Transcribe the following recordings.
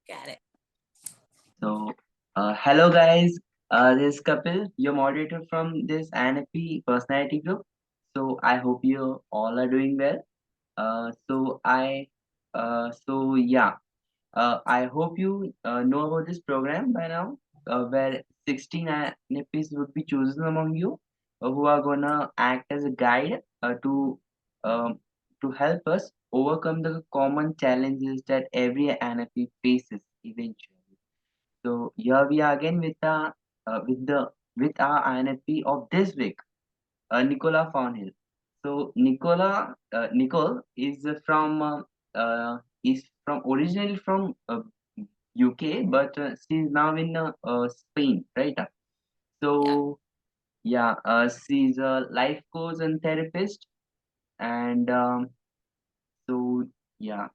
Get it. So, hello guys. This is Kapil, your moderator from this INFP personality group. So, I hope you all are doing well. So I, so yeah, I hope you know about this program by now, where 16 INFPs would be chosen among you, who are gonna act as a guide um, to help us overcome the common challenges that every INFP faces eventually. So here we are again with our INFP of this week, Nicola Farnhill. So Nicole is from originally from UK, but she's now in Spain, right? Yeah. So yeah, she's a life coach and therapist, and so yeah,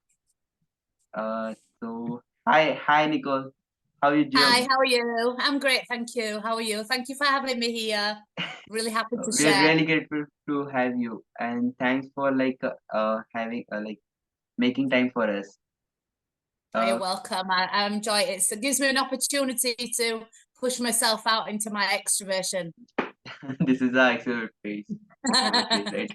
uh, so hi Nicole, how you Hi, doing? how are you? I'm great, thank you. How are you? Thank you for having me here. Really happy to We're share. really grateful to have you, and thanks for having making time for us. Oh, you're Uh, welcome. I enjoy it. So it gives me an opportunity to push myself out into my extroversion. this is our extrovert phase, right?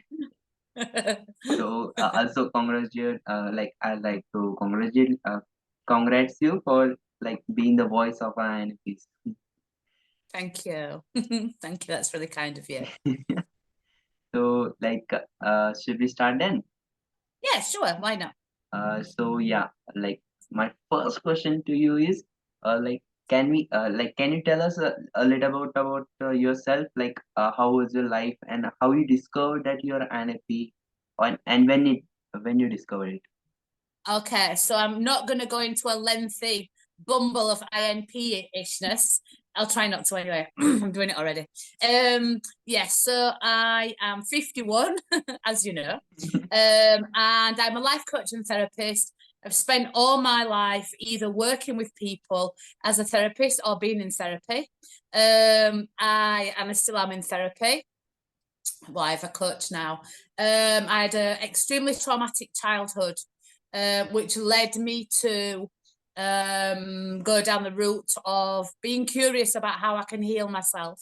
So also congratulate, I'd like to congrats you for like being the voice of our INFPs. Thank you. Thank you. That's really kind of you. So should we start then? Yeah, sure. Why not? So yeah, like my first question to you is, can you tell us a little about yourself, how was your life and how you discovered that you're INFP, and when you discovered it. Okay, so I'm not going to go into a lengthy bumble of INP-ishness. I'll try not to anyway. I'm doing it already. Yes, so I am 51, as you know, and I'm a life coach and therapist. I've spent all my life either working with people as a therapist or being in therapy. I am still am in therapy. Well, I have a coach now. I had an extremely traumatic childhood, which led me to go down the route of being curious about how I can heal myself.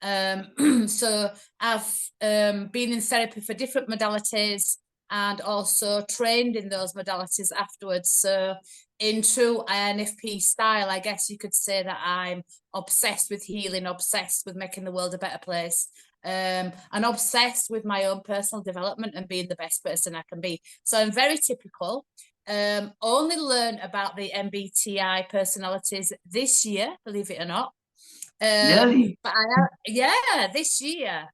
So I've been in therapy for different modalities and also trained in those modalities afterwards. So in true INFP style, I guess you could say that I'm obsessed with healing, obsessed with making the world a better place, and obsessed with my own personal development and being the best person I can be. So I'm very typical. Only learned about the MBTI personalities this year, believe it or not. Really? Yeah, this year,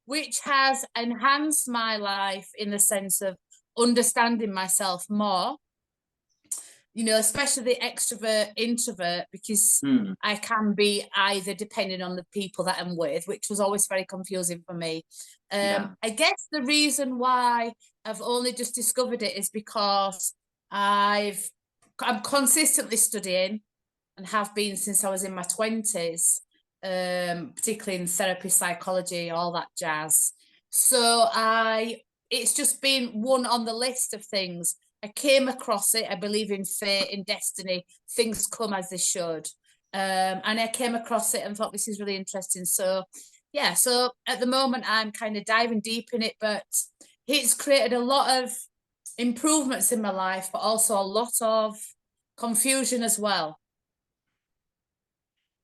which has enhanced my life in the sense of understanding myself more, especially the extrovert introvert, because Hmm. I can be either depending on the people that I'm with, which was always very confusing for me. Yeah. I guess the reason why I've only just discovered it is because I'm consistently studying and have been since I was in my 20s, particularly in therapy, psychology, all that jazz. So it's just been one on the list of things. I came across it. I believe in fate, in destiny. Things come as they should. And I came across it and thought this is really interesting. So, yeah, so at the moment I'm kind of diving deep in it, but it's created a lot of improvements in my life, but also a lot of confusion as well.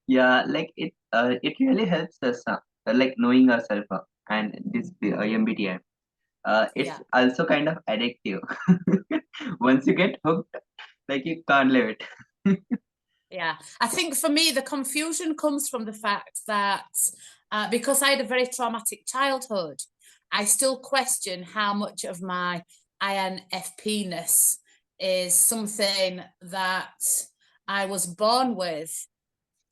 Yeah, it really helps us, like knowing ourselves, and this MBTI. It's Yeah. also kind of addictive. Once you get hooked, like you can't leave it. Yeah, I think for me, the confusion comes from the fact that because I had a very traumatic childhood, I still question how much of my INFP-ness is something that I was born with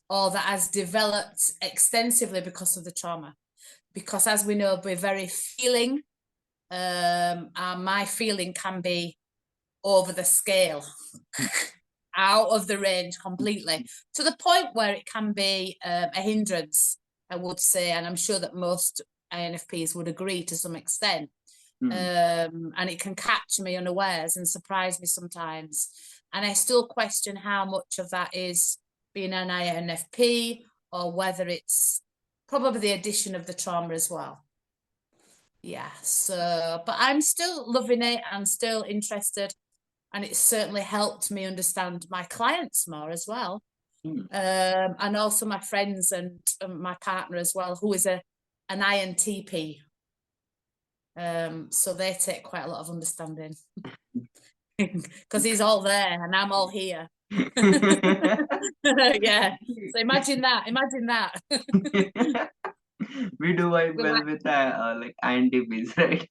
or that has developed extensively because of the trauma. Because as we know, we're very feeling, and my feeling can be over the scale. Out of the range completely to the point where it can be a hindrance, I would say, and I'm sure that most INFPs would agree to some extent. Hmm. And it can catch me unawares and surprise me sometimes. And I still question how much of that is being an INFP or whether it's probably the addition of the trauma as well. Yeah, so, but I'm still loving it. I'm still interested. And it's certainly helped me understand my clients more as well. And also my friends and my partner as well, who is an INTP. So they take quite a lot of understanding because he's all there and I'm all here. Yeah. So imagine that. We do vibe We well like- with like INTPs, right?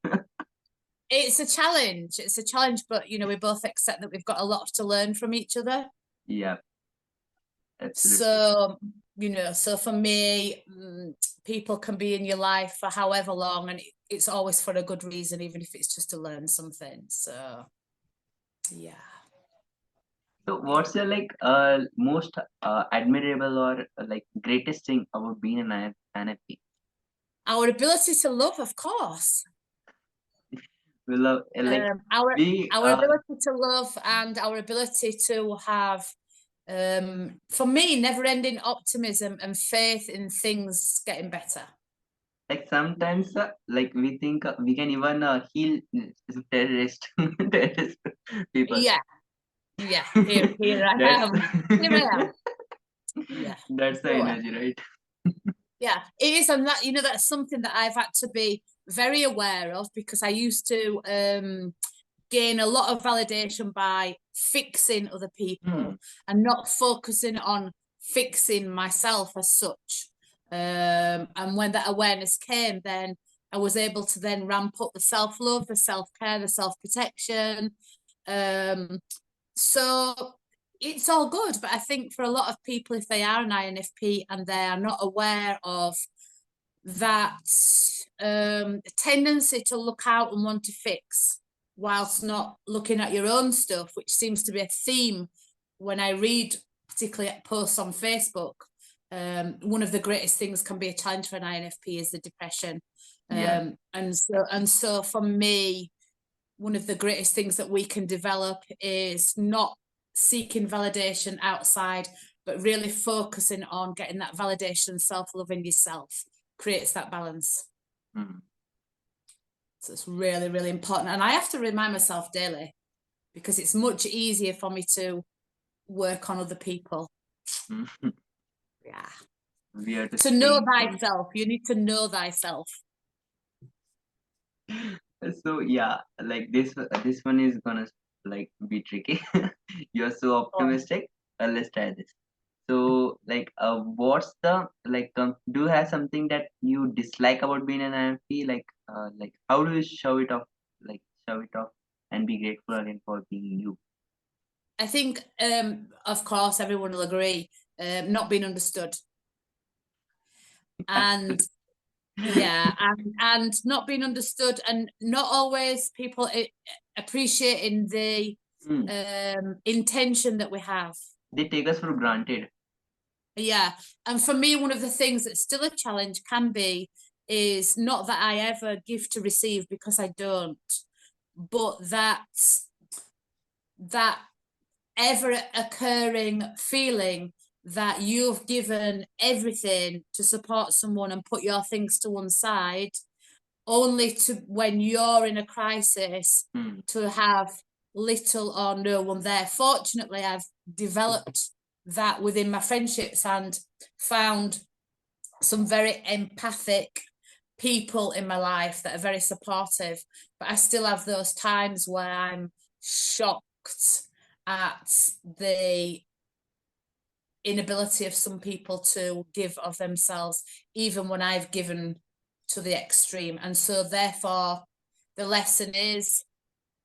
It's a challenge. It's a challenge, but you know, we both accept that we've got a lot to learn from each other. Yeah, absolutely. So, you know, so for me, people can be in your life for however long, and it's always for a good reason, even if it's just to learn something. So, yeah. So what's your like most admirable or like greatest thing about being an INFP? Our ability to love, of course. We love like Our we ability to love and our ability to have, for me, never-ending optimism and faith in things getting better. like sometimes like we think we can even heal terrorist terrorist people. Yeah, here I That's am. Here I am. Yeah. that's the Sure. energy, right? Yeah, it is, and that, you know, that's something that I've had to be very aware of, because I used to gain a lot of validation by fixing other people and not focusing on fixing myself as such. And when that awareness came, then I was able to then ramp up the self-love, the self-care, the self-protection. So it's all good, but I think for a lot of people, if they are an INFP and they are not aware of that tendency to look out and want to fix whilst not looking at your own stuff, which seems to be a theme when I read particularly at posts on Facebook. One of the greatest things can be a challenge for an INFP is the depression. Yeah. And so for me, one of the greatest things that we can develop is not seeking validation outside, but really focusing on getting that validation, self-love in yourself creates that balance. So it's really, really important. And I have to remind myself daily, because it's much easier for me to work on other people. Yeah. We are To know thyself, you need to know thyself. So yeah, like this one is gonna like be tricky. You're so optimistic. Let's try this. So like what's the like do you have something that you dislike about being an INFP? Like how do you show it off, like show it off and be grateful again for being you? I think of course everyone will agree, not being understood. And yeah, and not being understood, and not always people appreciating the intention that we have. They take us for granted. Yeah, and for me, one of the things that's still a challenge can be is not that I ever give to receive, because I don't, but that ever occurring feeling that you've given everything to support someone and put your things to one side, only to, when you're in a crisis, to have little or no one there. Fortunately, I've developed that within my friendships and found some very empathic people in my life that are very supportive, but I still have those times where I'm shocked at the inability of some people to give of themselves, even when I've given to the extreme. And so therefore the lesson is,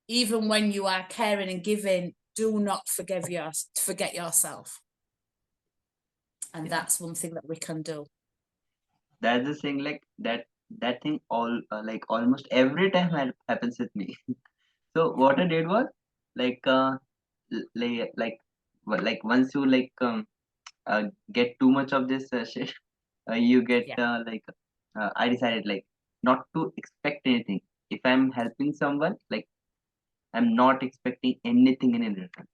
even when you are caring and giving, do not forget yourself. And that's one thing that we can do. That's the thing, like that thing all like almost every time happens with me. So what I did was like like once you like get too much of this shit, you get I decided like not to expect anything. If I'm helping someone, like I'm not expecting anything in return.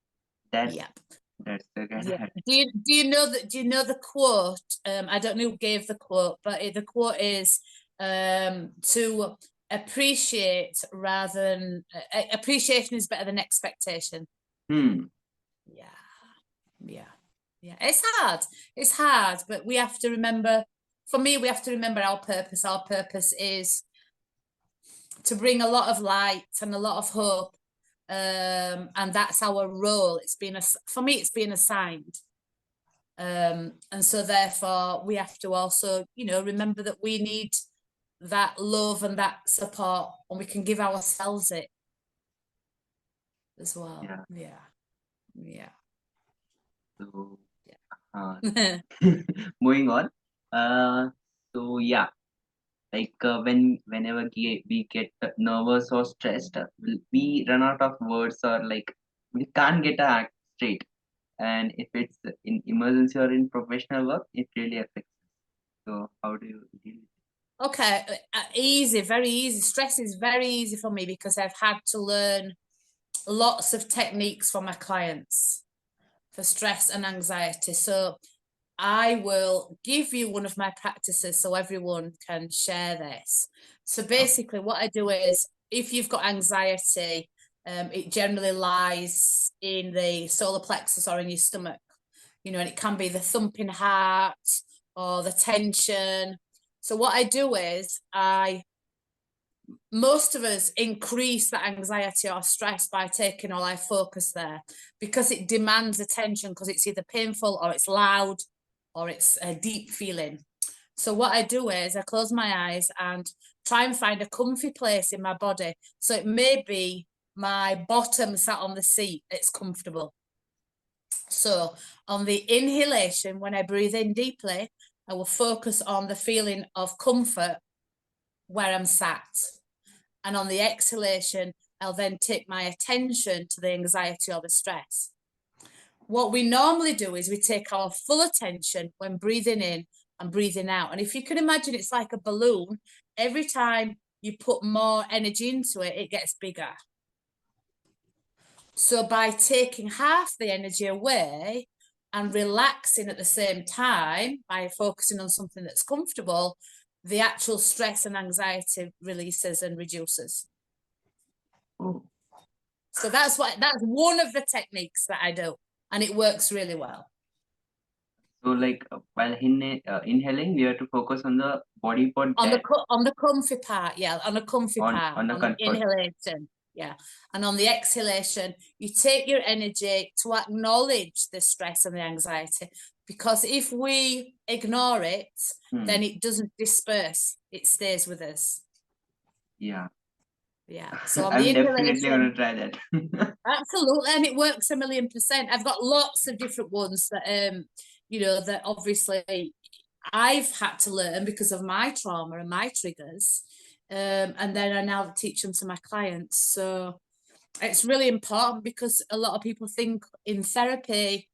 That's Yep. that's the kind Yeah. of Do you know that? Do you know the quote? I don't know who gave the quote, but the quote is to appreciate rather than appreciation is better than expectation. Yeah, yeah, yeah. It's hard. It's hard, but we have to remember. For me, we have to remember our purpose. Our purpose is to bring a lot of light and a lot of hope, and that's our role. It's been for me. It's been assigned. And so therefore we have to also, you know, remember that we need that love and that support, and we can give ourselves it as well. Yeah. Yeah. So Yeah. moving on. So yeah, like whenever we get nervous or stressed, we run out of words, or like we can't get a act straight. And if it's in emergency or in professional work, it really affects. So how do you deal with it? Okay, easy, very easy. Stress is very easy for me because I've had to learn lots of techniques for my clients for stress and anxiety. So I will give you one of my practices so everyone can share this. So basically, what I do is if you've got anxiety, it generally lies in the solar plexus or in your stomach, you know, and it can be the thumping heart or the tension. So what I do is most of us increase that anxiety or stress by taking all our focus there because it demands attention, because it's either painful or it's loud or it's a deep feeling. So what I do is I close my eyes and try and find a comfy place in my body. So it may be my bottom sat on the seat, it's comfortable. So on the inhalation, when I breathe in deeply, I will focus on the feeling of comfort where I'm sat. And on the exhalation, I'll then take my attention to the anxiety or the stress. What we normally do is we take our full attention when breathing in and breathing out. And if you can imagine, it's like a balloon. Every time you put more energy into it, it gets bigger. So by taking half the energy away and relaxing at the same time, by focusing on something that's comfortable, the actual stress and anxiety releases and reduces. Oh. So that's one of the techniques that I do, and it works really well. So like while inhaling, we have to focus on the body part on the comfy part, yeah, on the comfy part, on the on the comfort. inhalation, yeah, and on the exhalation, you take your energy to acknowledge the stress and the anxiety, because if we ignore it, then it doesn't disperse; it stays with us. Yeah. Yeah. So on I'm the definitely gonna inhalation, try that. absolutely, and it works 1,000,000%. I've got lots of different ones that you know, that obviously I've had to learn because of my trauma and my triggers. And then I now teach them to my clients. So it's really important, because a lot of people think in therapy,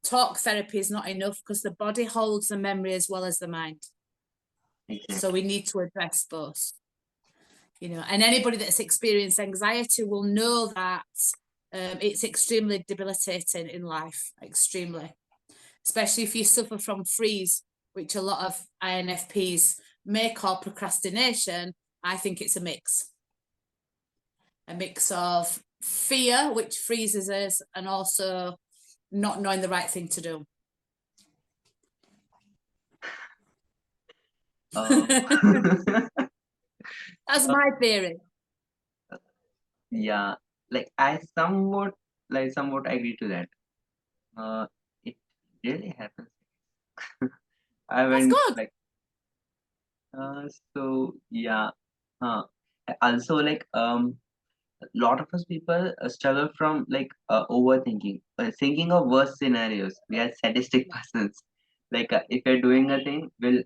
talk therapy is not enough, because the body holds the memory as well as the mind. Exactly. So we need to address both. You know, and anybody that's experienced anxiety will know that it's extremely debilitating in life, extremely, especially if you suffer from freeze, which a lot of INFPs may call procrastination. I think it's a mix of fear, which freezes us, and also not knowing the right thing to do. That's my theory. Yeah, like I somewhat agree to that. It really happens. I That's went good. like so yeah. Also like a lot of us people struggle from like overthinking, thinking of worst scenarios. We are sadistic persons. Like if you're doing a thing, we'll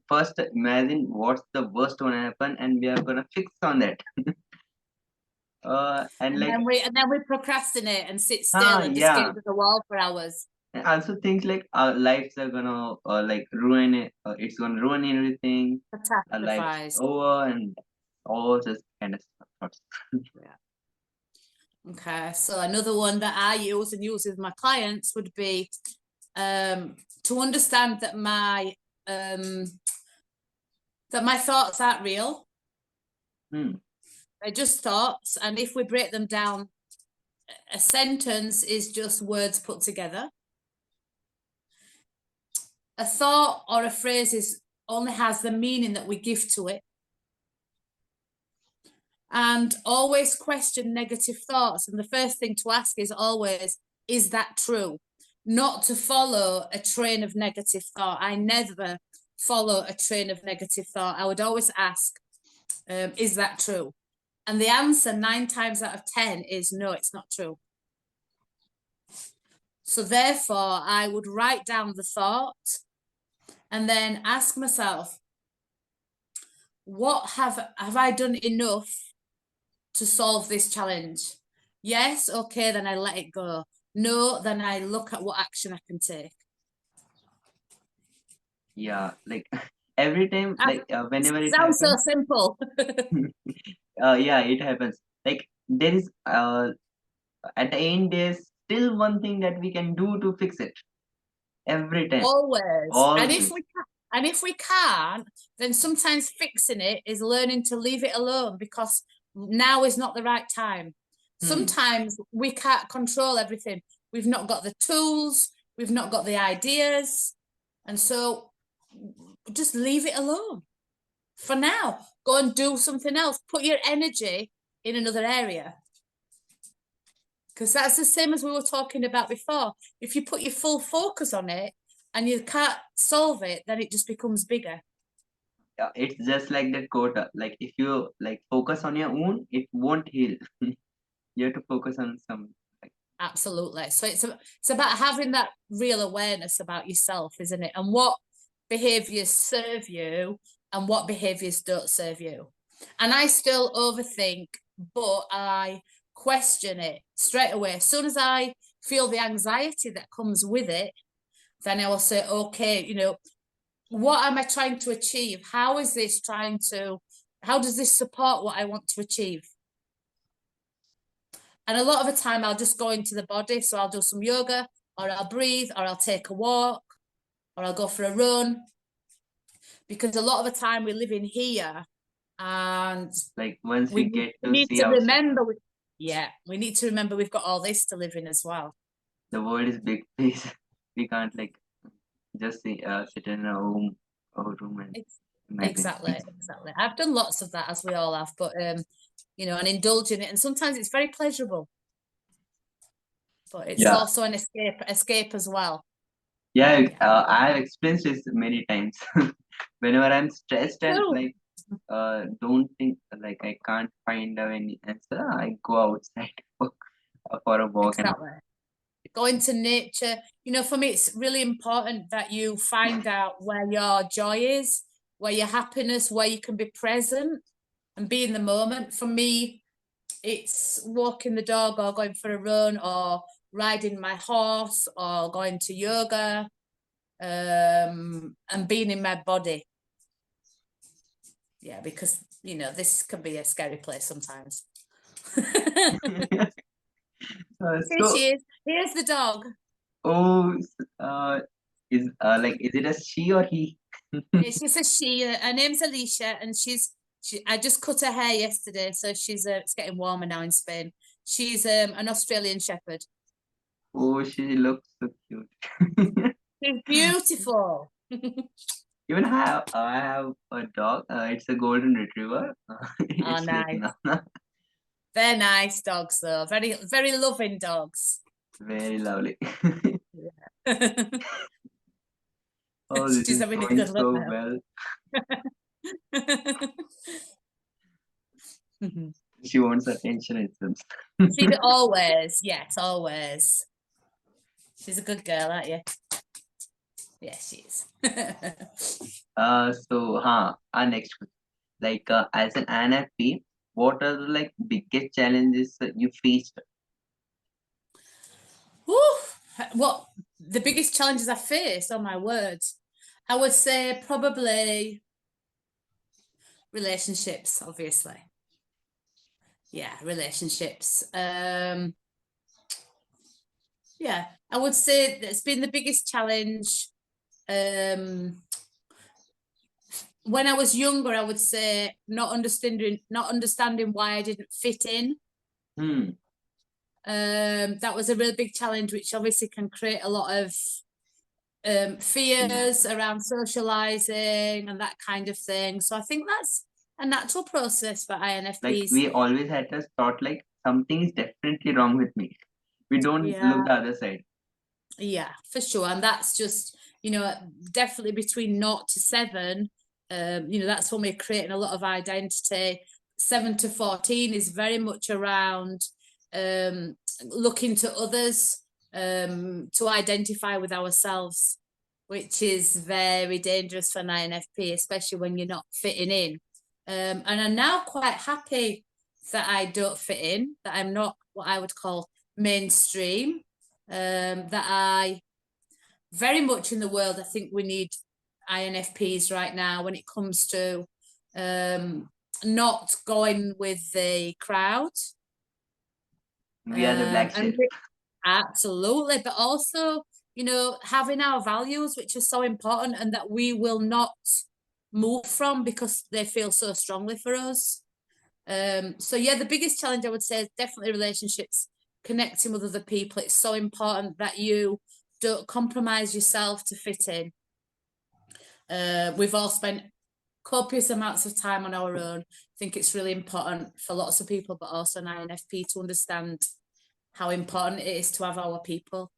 first imagine what's the worst gonna happen, and we are gonna fix on that. And like And then we procrastinate and sit still and just yeah. gaze at the wall for hours. And also things like our lives are gonna like ruin it. It's gonna ruin everything. Our life's Catastrophize. over, and all this kind of stuff. Yeah. Okay, so another one that I use and use with my clients would be to understand that my thoughts aren't real. They're just thoughts, and if we break them down, a sentence is just words put together. A thought or a phrase only has the meaning that we give to it. And always question negative thoughts. And the first thing to ask is always, is that true? Not to follow a train of negative thought. I never follow a train of negative thought. I would always ask, is that true? And the answer 9 times out of 10 is no, it's not true. So therefore, I would write down the thought and then ask myself, what have I done enough to solve this challenge? Yes, okay, then I let it go. No, then I look at what action I can take. Yeah, like every time, like whenever it sounds happens, so simple. yeah, it happens. Like there is at the end, there's still one thing that we can do to fix it. Every time, Always. always. And if we can't, then sometimes fixing it is learning to leave it alone, because now is not the right time. Sometimes we can't control everything. We've not got the tools, we've not got the ideas, and so just leave it alone for now. Go and do something else. Put your energy in another area, because that's the same as we were talking about before. If you put your full focus on it and you can't solve it, then it just becomes bigger. Yeah, it's just like the quota. Like if you like focus on your own, it won't heal. You have to focus on some. Like, Absolutely. So it's about having that real awareness about yourself, isn't it? And what behaviors serve you and what behaviors don't serve you. And I still overthink, but I question it straight away. As soon as I feel the anxiety that comes with it, then I will say, okay, what am I trying to achieve? How does this support what I want to achieve? And a lot of the time I'll just go into the body. So I'll do some yoga, or I'll breathe, or I'll take a walk, or I'll go for a run. Because a lot of the time we live in here, and like once we get to need see to outside, remember, we need to remember we've got all this to live in as well. the world is big place. We can't like just sit in a room and imagine. Exactly. I've done lots of that, as we all have, but and indulge in it, and sometimes it's very pleasurable, but it's Yeah, also an escape as well. yeah. Yeah. I have experienced this many times. Whenever I'm stressed and Cool. like don't think like I can't find any answer, I go outside for a walk and all. Exactly. Go into nature. For me, it's really important that you find out where your joy is, where your happiness, where you can be present and be in the moment. For me, it's walking the dog, or going for a run, or riding my horse, or going to yoga, and being in my body. Yeah, because this can be a scary place sometimes. Here So, she is. Here's the dog. oh, is is it a she or he? It's just a she. Her name's Alicia, and I just cut her hair yesterday, so it's getting warmer now in Spain. She's an Australian Shepherd. Oh, she looks so cute. She's beautiful. Even I have a dog. It's a golden retriever. Oh, It's sleeping nice. now. They're nice dogs, though. Very, very loving dogs. Very lovely. Oh, this She's is having a going good look so now. well. She wants attention, it seems. She's always, yes, always. She's a good girl, aren't you? Yes, she is. Our next question. As an INFP, what are the biggest challenges that you faced? What the biggest challenges I faced, oh my words, I would say probably relationships, obviously. Yeah, relationships. Yeah, I would say that's been the biggest challenge. When I was younger, I would say not understanding why I didn't fit in. That was a really big challenge, which obviously can create a lot of fears around socializing and that kind of thing. So I think that's a natural process for INFPs. Like we always had this thought like something is definitely wrong with me. We don't look the other side. Yeah, for sure. And that's just, you know, definitely between 0 to 7, you know, that's when we're creating a lot of identity. 7 to 14 is very much around looking to others to identify with ourselves, which is very dangerous for an INFP, especially when you're not fitting in. And I'm now quite happy that I don't fit in, that I'm not what I would call mainstream. That I very much in the world, I think we need INFPs right now when it comes to not going with the crowd. We are the black sheep. Absolutely, but also, you know, having our values, which are so important, and that we will not move from because they feel so strongly for us. So yeah, the biggest challenge I would say is definitely relationships, connecting with other people. It's so important that you don't compromise yourself to fit in. We've all spent copious amounts of time on our own. I think it's really important for lots of people, but also an INFP, to understand how important it is to have our people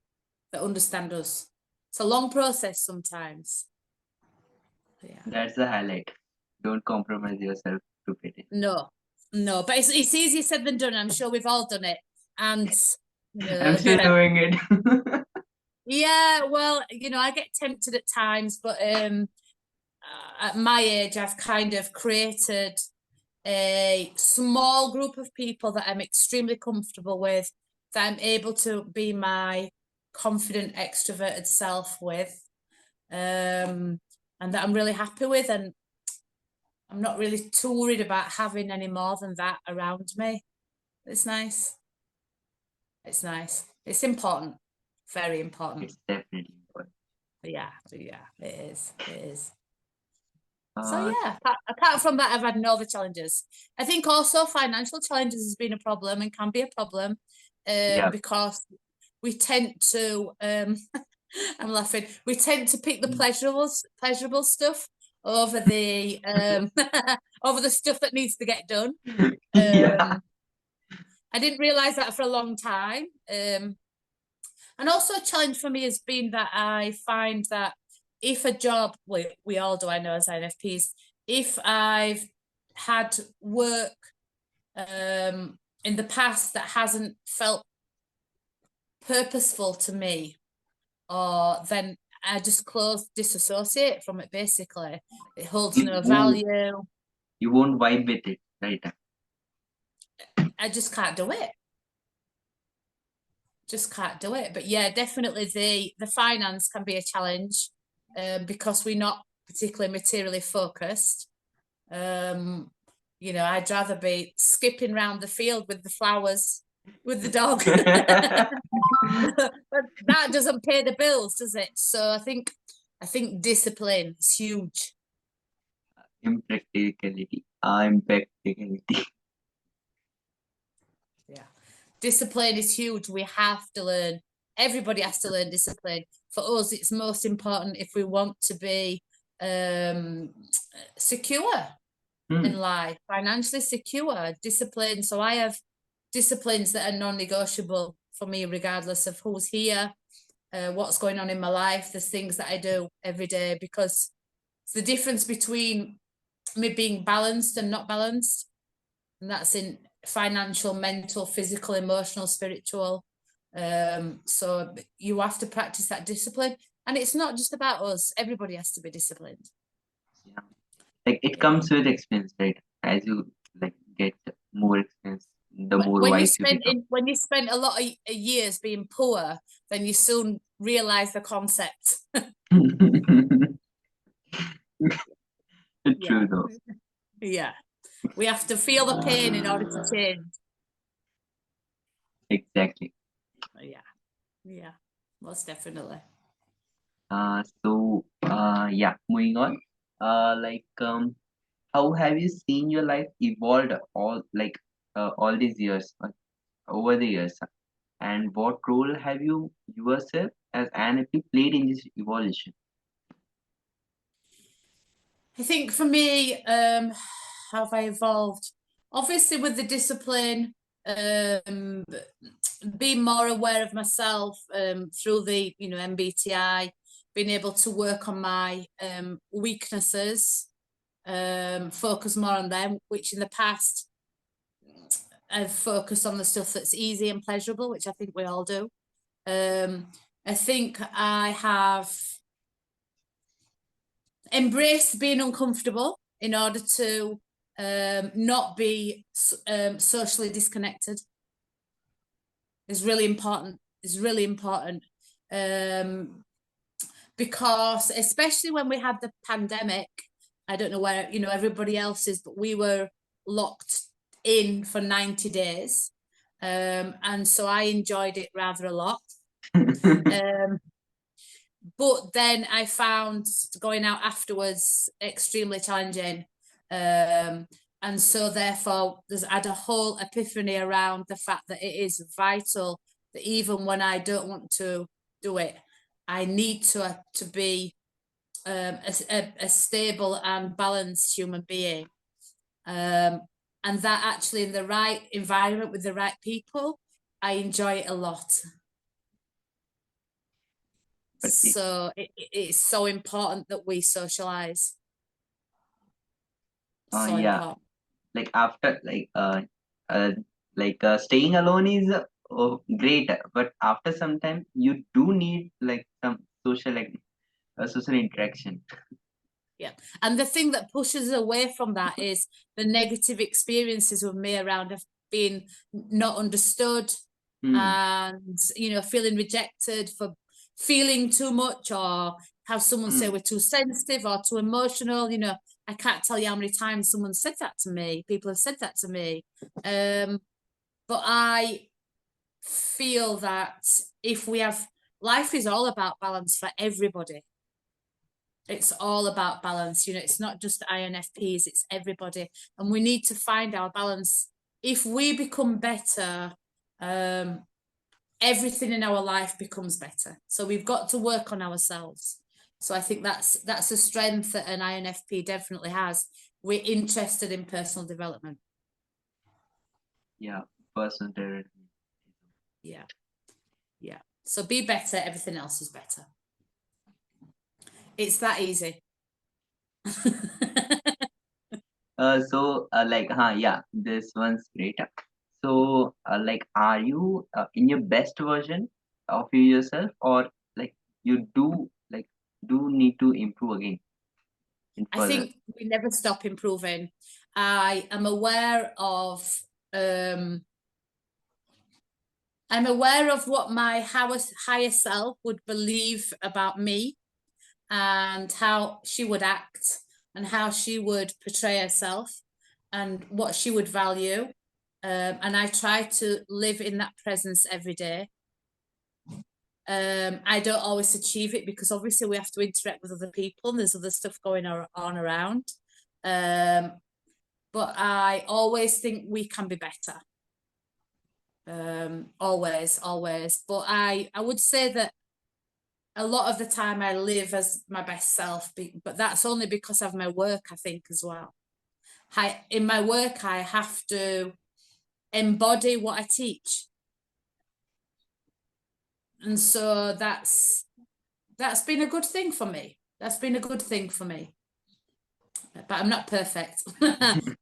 that understand us. It's a long process sometimes. Yeah. That's the highlight. Don't compromise yourself to fit in. No, but it's easier said than done. I'm sure we've all done it. And I'm still doing it. Yeah, well, you know, I get tempted at times, but at my age, I've kind of created a small group of people that I'm extremely comfortable with, that I'm able to be my confident, extroverted self with, and that I'm really happy with. And I'm not really too worried about having any more than that around me. It's nice. It's nice. It's important. Very important. It's definitely important. Yeah, it is. So yeah, apart from that, I've had no other challenges. I think also financial challenges has been a problem and can be a problem, because we tend to I'm laughing. We tend to pick the pleasurable stuff over the over the stuff that needs to get done. I didn't realize that for a long time. And also a challenge for me has been that I find that if a job, we all do, I know, as INFPs, if I've had work in the past that hasn't felt purposeful to me, or then I just disassociate from it, basically. It holds no value. You won't vibe with it, right? I just can't do it. But yeah, definitely the finance can be a challenge, because we're not particularly materially focused. You know, I'd rather be skipping around the field with the flowers with the dog. But that doesn't pay the bills, does it? So I think discipline is huge. Impracticality. Yeah. Discipline is huge. We have to learn. Everybody has to learn discipline. For us, it's most important if we want to be secure in life, financially secure, discipline. So I have disciplines that are non-negotiable for me, regardless of who's here, what's going on in my life. There's things that I do every day, because it's the difference between me being balanced and not balanced. And that's in financial, mental, physical, emotional, spiritual. So you have to practice that discipline. And it's not just about us. Everybody has to be disciplined. Yeah. Like it comes with experience, right? As you like get more experience, the more wise you become. When you spend a lot of years being poor, then you soon realize the concept. True though. Yeah. We have to feel the pain in order to change. Exactly. Yeah, most definitely. Yeah, moving on. How have you seen your life evolved all these years, over the years? And what role have you yourself as INFP played in this evolution? I think for me, how have I evolved? Obviously, with the discipline, being more aware of myself through the MBTI, being able to work on my weaknesses, focus more on them, which in the past I've focused on the stuff that's easy and pleasurable, which I think we all do. I think I have embraced being uncomfortable in order to not be socially disconnected. Is really important. Is really important because especially when we had the pandemic, I don't know where everybody else is, but we were locked in for 90 days, and so I enjoyed it rather a lot. But then I found going out afterwards extremely challenging. And so therefore there's had a whole epiphany around the fact that it is vital that even when I don't want to do it, I need to be a stable and balanced human being. And that actually in the right environment with the right people, I enjoy it a lot. So it's so important that we socialize. So Yeah, important. like after staying alone is great, but after some time you do need like some social interaction. Yeah, and the thing that pushes away from that is the negative experiences with me around of being not understood and feeling rejected for feeling too much, or have someone say we're too sensitive or too emotional. I can't tell you how many times someone said that to me. People have said that to me. But I feel that if we have, life is all about balance for everybody. It's all about balance. It's not just INFPs, it's everybody. And we need to find our balance. If we become better, everything in our life becomes better. So we've got to work on ourselves. So I think that's a strength that an INFP definitely has. We're interested in personal development. Yeah, personal development. Yeah. So be better, everything else is better. It's that easy. Yeah, this one's great. So, are you in your best version of yourself, or you do need to improve again I further? think we never stop improving. I am aware of what my higher self would believe about me and how she would act and how she would portray herself and what she would value. And I try to live in that presence every day. I don't always achieve it because obviously we have to interact with other people and there's other stuff going on around. But I always think we can be better. Always. But I would say that a lot of the time I live as my best self, but that's only because of my work, I think, as well. In my work, I have to embody what I teach. And so that's been a good thing for me. But I'm not perfect.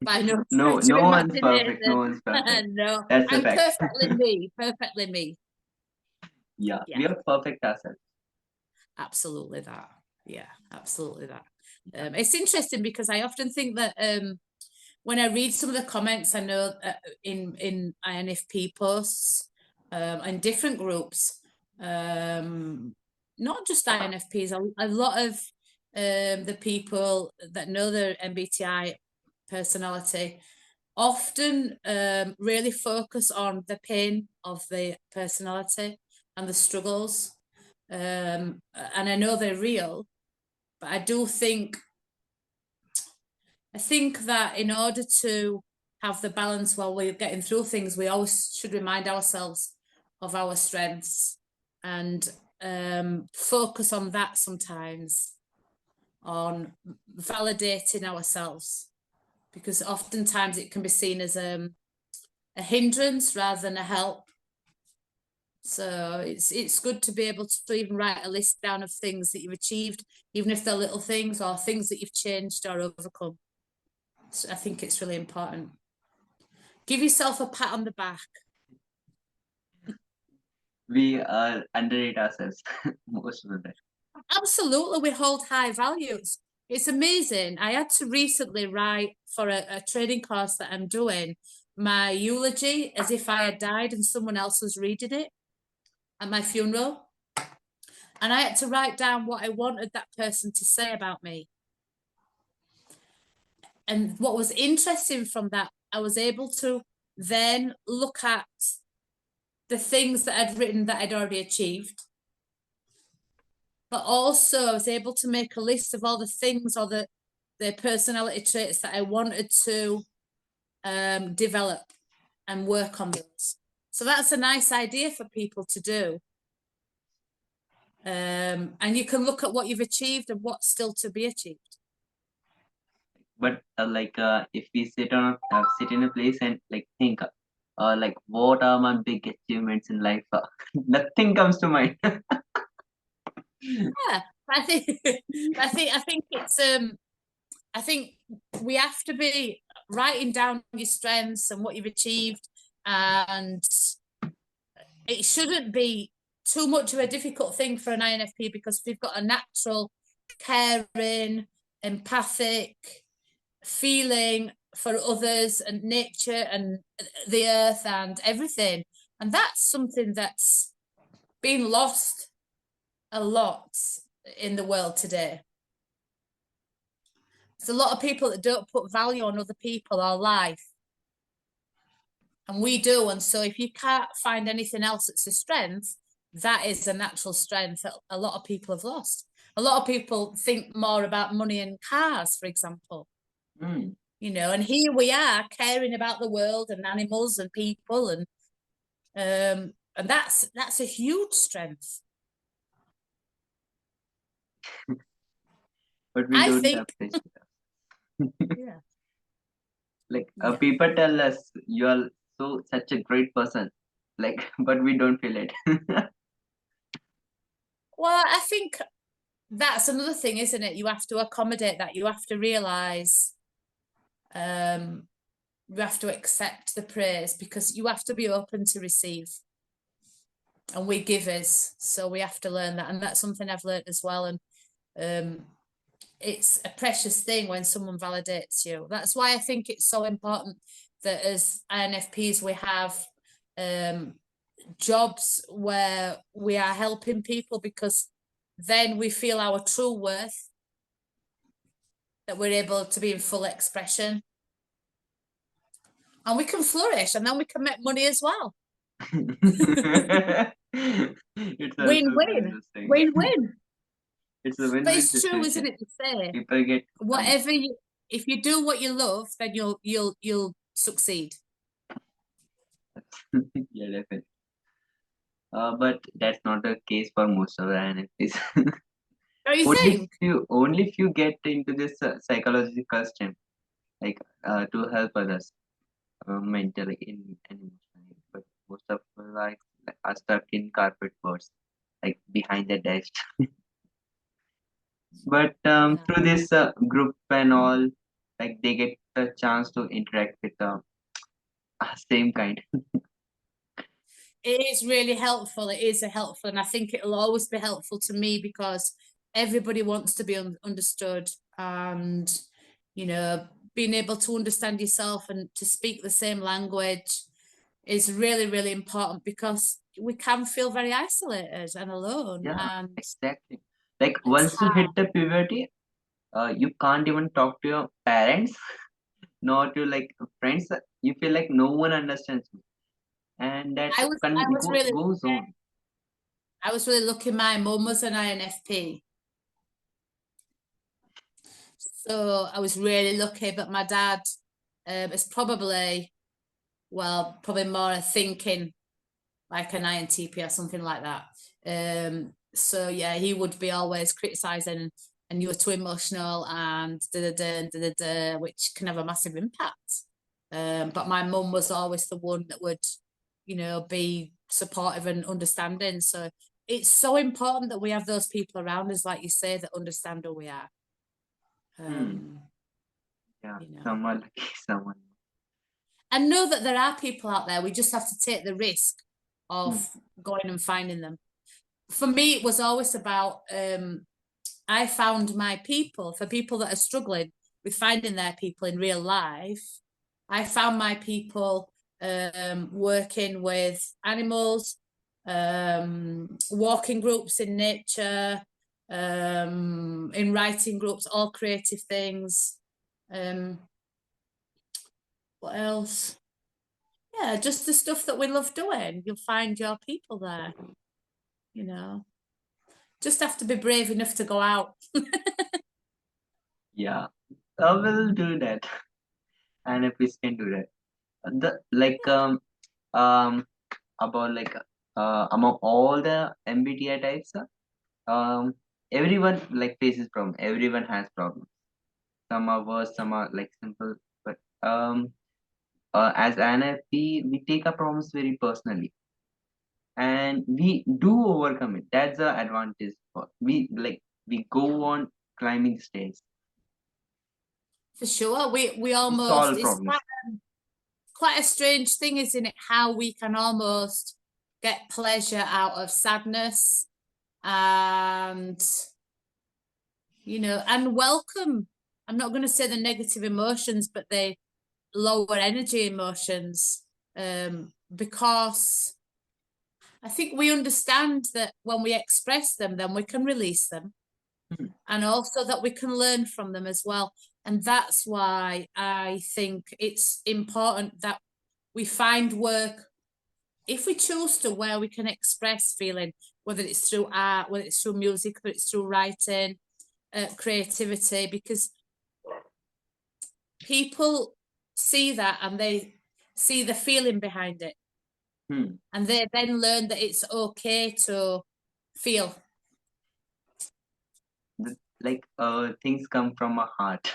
By no No, stretch of no one's perfect. No imagination. one's perfect. No, That's a I'm fact. perfectly me. Yeah, we are perfect ourselves. Absolutely that. Yeah, absolutely that. It's interesting because I often think that when I read some of the comments, I know in INFP posts in different groups, not just INFPs, a lot of the people that know their MBTI personality often really focus on the pain of the personality and the struggles. And I know they're real, but I think that in order to have the balance while we're getting through things, we always should remind ourselves of our strengths and focus on that sometimes, on validating ourselves, because oftentimes it can be seen as a hindrance rather than a help. So it's good to be able to even write a list down of things that you've achieved, even if they're little things or things that you've changed or overcome. So I think it's really important. Give yourself a pat on the back. We underrate ourselves most of the time. Absolutely, we hold high values. It's amazing. I had to recently write for a training course that I'm doing my eulogy as if I had died and someone else was reading it at my funeral. And I had to write down what I wanted that person to say about me. And what was interesting from that, I was able to then look at the things that I'd written that I'd already achieved. But also I was able to make a list of all the things or the personality traits that I wanted to develop and work on those. So that's a nice idea for people to do. And you can look at what you've achieved and what's still to be achieved. But if we sit in a place and think what are my big achievements in life, nothing comes to mind. Yeah, I think it's I think we have to be writing down your strengths and what you've achieved, and it shouldn't be too much of a difficult thing for an INFP, because we've got a natural caring, empathic feeling for others and nature and the earth and everything. And that's something that's been lost a lot in the world today. There's a lot of people that don't put value on other people or life. And we do. And so if you can't find anything else that's a strength, that is a natural strength that a lot of people have lost. A lot of people think more about money and cars, for example. You know, and here we are caring about the world and animals and people, and that's a huge strength. But we don't have this. Yeah. People tell us you are such a great person, but we don't feel it. Well, I think that's another thing, isn't it? You have to accommodate that. You have to realize, you have to accept the praise, because you have to be open to receive. And we givers, so we have to learn that. And that's something I've learned as well. And it's a precious thing when someone validates you. That's why I think it's so important that as INFPs we have jobs where we are helping people, because then we feel our true worth, that we're able to be in full expression, and we can flourish, and then we can make money as well. It's win-win. Win-win. It's a win-win. But it's true, isn't it, to say people get whatever if you do what you love, then you'll succeed. Yeah, definitely. But that's not the case for most of the INFPs. Don't you think? Only if you get into this psychological strength, to help others mentally and emotionally. But most of us are stuck in corporate worlds, behind the desk. But through this group and all, they get a chance to interact with the same kind. It is really helpful. It is helpful, and I think it'll always be helpful to me, because everybody wants to be understood, and being able to understand yourself and to speak the same language is really, really important, because we can feel very isolated and alone. Yeah, and exactly. Once you hit the puberty, you can't even talk to your parents. not your like friends, you feel like no one understands me, and that I was really goes on. I was really lucky. My mum was an INFP. So I was really lucky, but my dad is probably, well, probably more a thinking like an INTP or something like that. So yeah, he would be always criticizing and you were too emotional and which can have a massive impact. But my mum was always the one that would, be supportive and understanding. So it's so important that we have those people around us, like you say, that understand who we are. Yeah, You know. someone lucky, someone. And know that there are people out there. We just have to take the risk of going and finding them. For me, it was always about I found my people. For people that are struggling with finding their people in real life, I found my people working with animals, walking groups in nature, in writing groups, all creative things. What else? Yeah, just the stuff that we love doing. You'll find your people there. Just have to be brave enough to go out. Yeah, I will do that, and if we can do that, the like about like among all the MBTI types, everyone like faces problem. Everyone has problems. Some are worse, some are like simple, but as NFP, we take our problems very personally, and we do overcome it. That's the advantage. For we go on climbing stairs. For sure. We almost, Solve it's problems. quite a strange thing, isn't it? How we can almost get pleasure out of sadness and, and welcome. I'm not going to say the negative emotions, but the lower energy emotions, because I think we understand that when we express them, then we can release them. And also that we can learn from them as well. And that's why I think it's important that we find work, if we choose to, where we can express feeling, whether it's through art, whether it's through music, whether it's through writing, creativity, because people see that and they see the feeling behind it. And they then learn that it's okay to feel. Things come from a heart.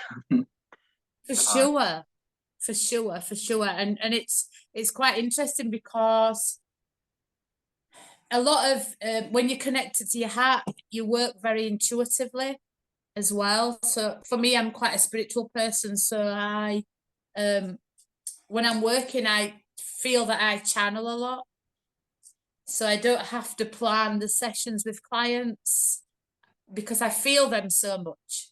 For sure. For sure. And it's quite interesting because a lot of when you're connected to your heart, you work very intuitively as well. So for me, I'm quite a spiritual person. So I when I'm working, I feel that I channel a lot. So I don't have to plan the sessions with clients because I feel them so much.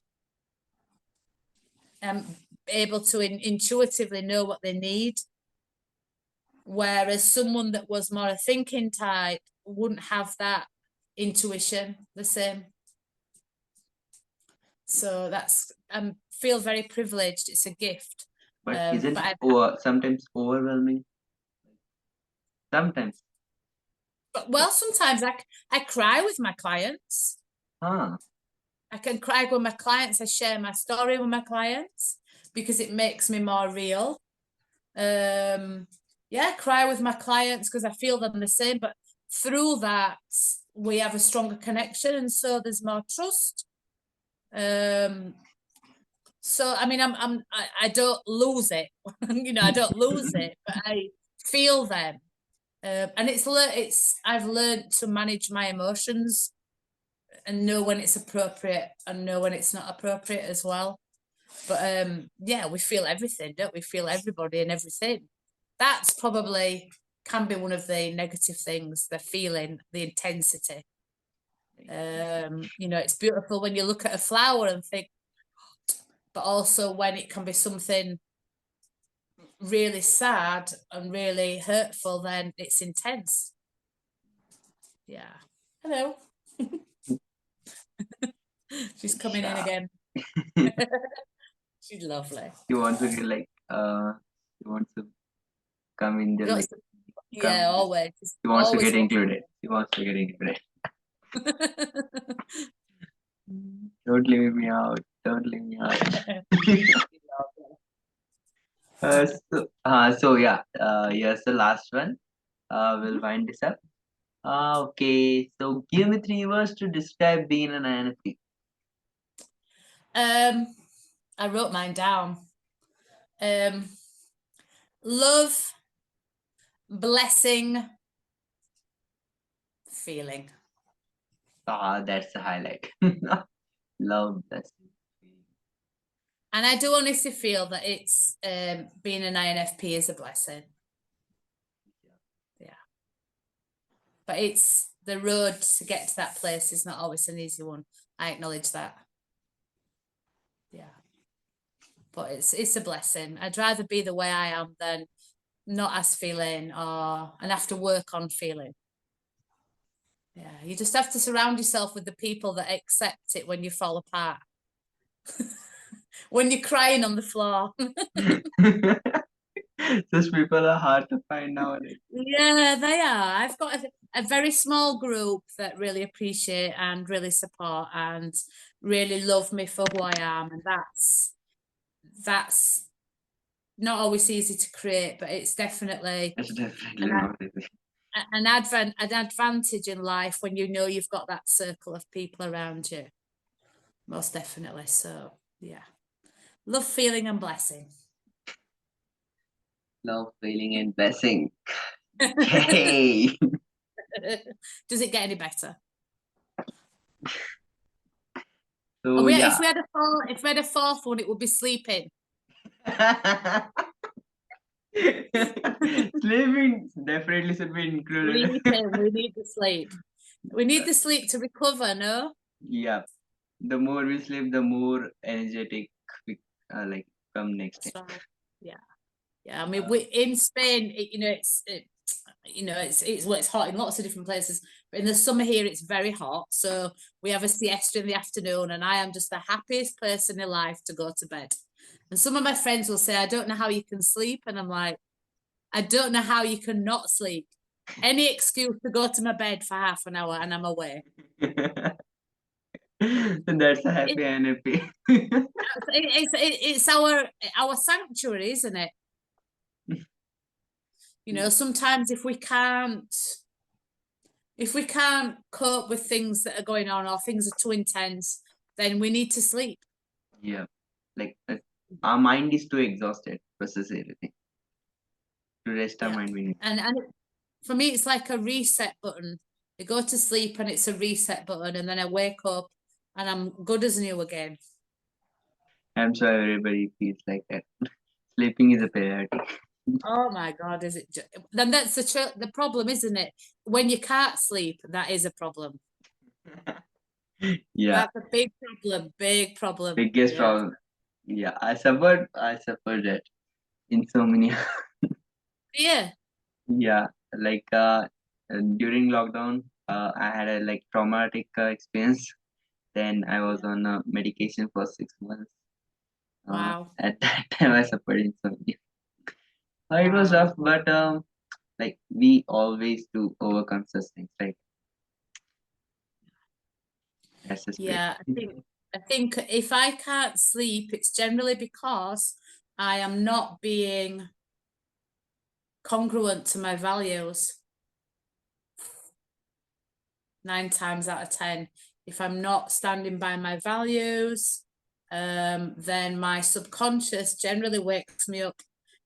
I'm able to intuitively know what they need. Whereas someone that was more a thinking type wouldn't have that intuition the same. So that's feel very privileged. It's a gift. But isn't it sometimes overwhelming? Sometimes. Well, sometimes I cry with my clients. Huh. I can cry with my clients. I share my story with my clients because it makes me more real. Yeah, cry with my clients because I feel them the same. But through that, we have a stronger connection, and so there's more trust. So I mean, I don't lose it. I don't lose it, but I feel them. And I've learned to manage my emotions and know when it's appropriate and know when it's not appropriate as well. But yeah, we feel everything, don't we? Feel everybody and everything. That's probably can be one of the negative things, the feeling, the intensity. It's beautiful when you look at a flower and think, but also when it can be something really sad and really hurtful, then it's intense. Yeah. Hello. She's coming in again. She's lovely. You want to get like She wants to come in the Got like. to- yeah, Come, always. she wants to Always get wants included. She wants to get included. to. Don't leave me out. Don't leave me out. So yeah, here's the last one. We'll wind this up. Okay, so give me 3 words to describe being an INFP. I wrote mine down. Love, blessing, feeling. That's the highlight. Love, that's And I do honestly feel that it's being an INFP is a blessing. Yeah. But it's the road to get to that place is not always an easy one. I acknowledge that. Yeah. But it's a blessing. I'd rather be the way I am than not as feeling and have to work on feeling. Yeah, you just have to surround yourself with the people that accept it when you fall apart. When you're crying on the floor. Those people are hard to find nowadays. Yeah, they are. I've got a very small group that really appreciate and really support and really love me for who I am. And that's not always easy to create, but it's definitely It's definitely not easy. an advantage in life when you know you've got that circle of people around you. Most definitely. So yeah. Love, feeling, and blessing. Love, feeling, and blessing. Yay! Does it get any better? So yeah. If we had a fourth one, it would be sleeping. Sleeping definitely should be included. Sleeping. We need the sleep. We need the sleep to recover, no? Yeah. The more we sleep, the more energetic we like come next day. Right. Yeah. Yeah. I mean, we in Spain, it's hot in lots of different places, but in the summer here it's very hot. So we have a siesta in the afternoon, and I am just the happiest person in life to go to bed. And some of my friends will say, I don't know how you can sleep. And I'm like, I don't know how you can not sleep. Any excuse to go to my bed for half an hour and I'm away. That's a happy INFP. It's our sanctuary, isn't it? You know, sometimes if we can't cope with things that are going on or things are too intense, then we need to sleep. Yeah, like our mind is too exhausted to process everything. To rest our mind, we need. And for me, it's like a reset button. I go to sleep and it's a reset button, and then I wake up and I'm good as new again. I'm sure everybody feels like that. Sleeping is a priority. Oh my God, is it? Then that's the problem, isn't it? When you can't sleep, that is a problem. Yeah, That's a big problem. Big problem. biggest problem. Yeah, I suffered that in so many. Yeah. Yeah, like during lockdown, I had a like traumatic experience. Then I was on medication for 6 months. Wow. At that time, I suffered insomnia. It was Wow. rough, but like we always do overcome such things, right? That's the spirit. Yeah, I think if I can't sleep, it's generally because I am not being congruent to my values. 9 times out of 10, if I'm not standing by my values, then my subconscious generally wakes me up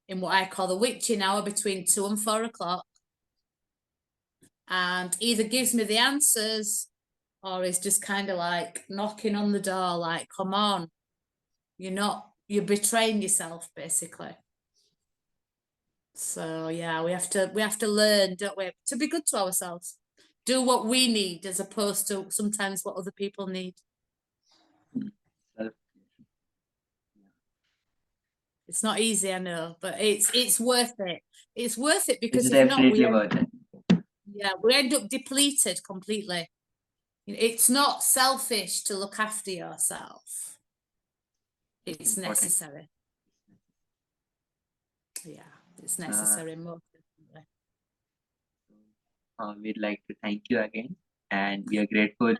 in what I call the witching hour between 2 and 4 o'clock, and either gives me the answers or is just kind of like knocking on the door, like, come on, you're betraying yourself, basically. So yeah, we have to learn, don't we, to be good to ourselves, do what we need as opposed to sometimes what other people need. It's not easy, I know, but it's worth it. It's worth it because It's if not, definitely worth it. we end up depleted completely. It's not selfish to look after yourself. It's necessary. Yeah, it's necessary. More definitely. We'd like to thank you again, and we are grateful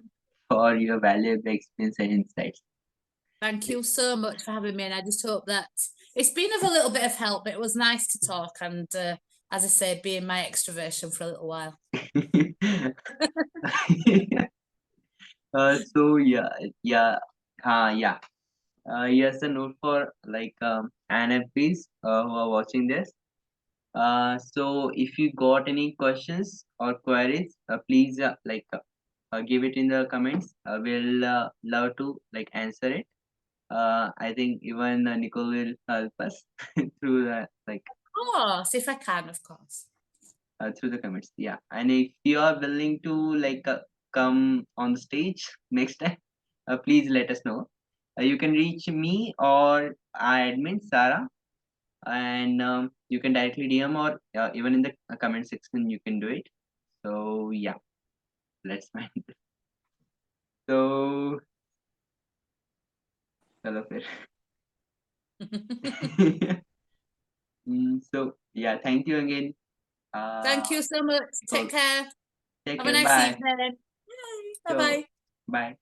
for your valuable experience and insights. Thank you so much for having me, and I just hope that it's been of a little bit of help. It was nice to talk, and as I say, being my extroversion for a little while. So yeah, yeah. Here's a note for like INFPs who are watching this. So if you got any questions or queries, please give it in the comments. We'll love to like answer it. I think even Nicole will help us through the like Of course, if I can, of course. through the comments. Yeah, and if you are willing to like come on the stage next time, please let us know. You can reach me or our admin Sarah, and you can directly DM or even in the comment section you can do it. So yeah, let's find it. So hello, sir. So yeah, thank you again. Thank you so much. So Take care. take Have a care. nice Bye. evening. Bye So bye. bye.